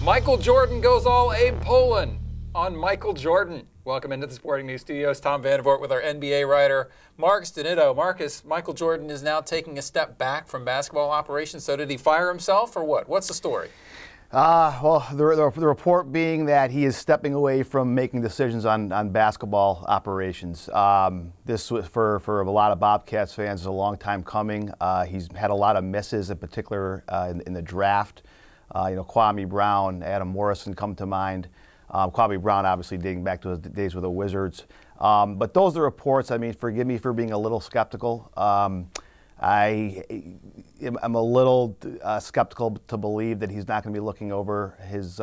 Michael Jordan goes all Abe Pollin on Michael Jordan. Welcome into the Sporting News Studios. Tom Vandervoort with our NBA writer, Marcus DiNitto. Marcus, Michael Jordan is now taking a step back from basketball operations. So did he fire himself or what? What's the story? Well, the report being that he is stepping away from making decisions on basketball operations. This was for a lot of Bobcats fans is a long time coming. He's had a lot of misses, in particular in the draft. Kwame Brown, Adam Morrison come to mind. Kwame Brown obviously dating back to his days with the Wizards. But those are reports. I mean, forgive me for being a little skeptical. I'm a little skeptical to believe that he's not going to be looking over his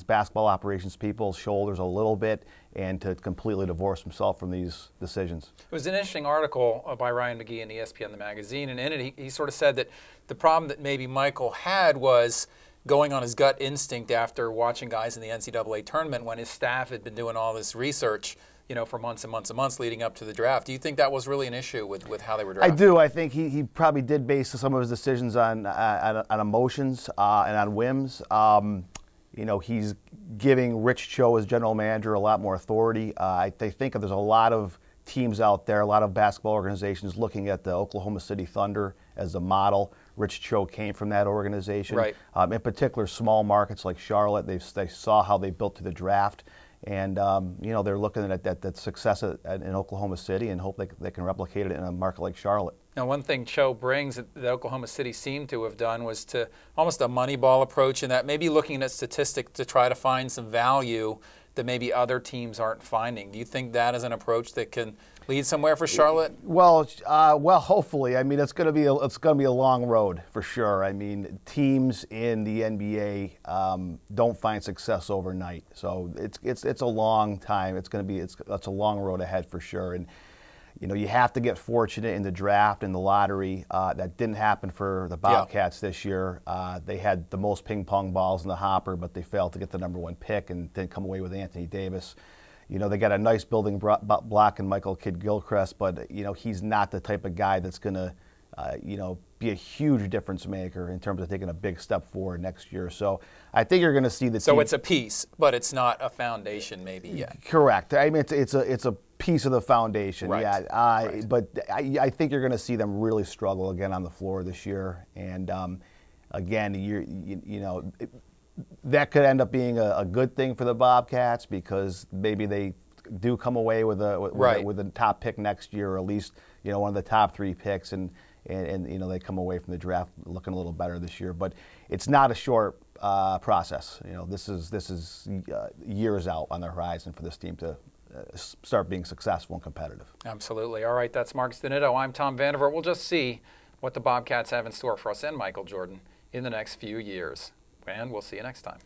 basketball operations people's shoulders a little bit and to completely divorce himself from these decisions. It was an interesting article by Ryan McGee in ESPN, the magazine, and in it he sort of said that the problem that maybe Michael had was going on his gut instinct after watching guys in the NCAA tournament when his staff had been doing all this research, for months and months and months leading up to the draft. Do you think that was really an issue with how they were drafted? I do. I think he probably did base some of his decisions on emotions and on whims. He's giving Rich Cho, as general manager, a lot more authority. I think there's a lot of teams out there, a lot of basketball organizations looking at the Oklahoma City Thunder as a model. Rich Cho came from that organization. Right. In particular, small markets like Charlotte, they saw how they built to the draft. And, they're looking at that success in Oklahoma City and hope they can replicate it in a market like Charlotte. Now, one thing Cho brings that Oklahoma City seemed to have done was to almost a Moneyball approach in that maybe looking at statistics to try to find some value that maybe other teams aren't finding. Do you think that is an approach that can lead somewhere for Charlotte? Well, hopefully. I mean, it's going to be a long road for sure. I mean, teams in the NBA don't find success overnight, so it's a long time. It's a long road ahead for sure. And you have to get fortunate in the draft and the lottery. That didn't happen for the Bobcats this year. They had the most ping pong balls in the hopper, but they failed to get the #1 pick and didn't come away with Anthony Davis. They got a nice building block in Michael Kidd-Gilchrist, but he's not the type of guy that's going to be a huge difference maker in terms of taking a big step forward next year. So I think you're going to see the So it's a piece, but it's not a foundation maybe yet. Correct. I mean, it's a piece of the foundation. Right. Yeah. Right. But I think you're going to see them really struggle again on the floor this year. And again, that could end up being a good thing for the Bobcats because maybe they do come away with a top pick next year, or at least one of the top 3 picks, and they come away from the draft looking a little better this year. But it's not a short process. This is years out on the horizon for this team to start being successful and competitive. Absolutely. All right, that's Marcus DiNitto. I'm Tom Vandervoort. We'll just see what the Bobcats have in store for us and Michael Jordan in the next few years. And we'll see you next time.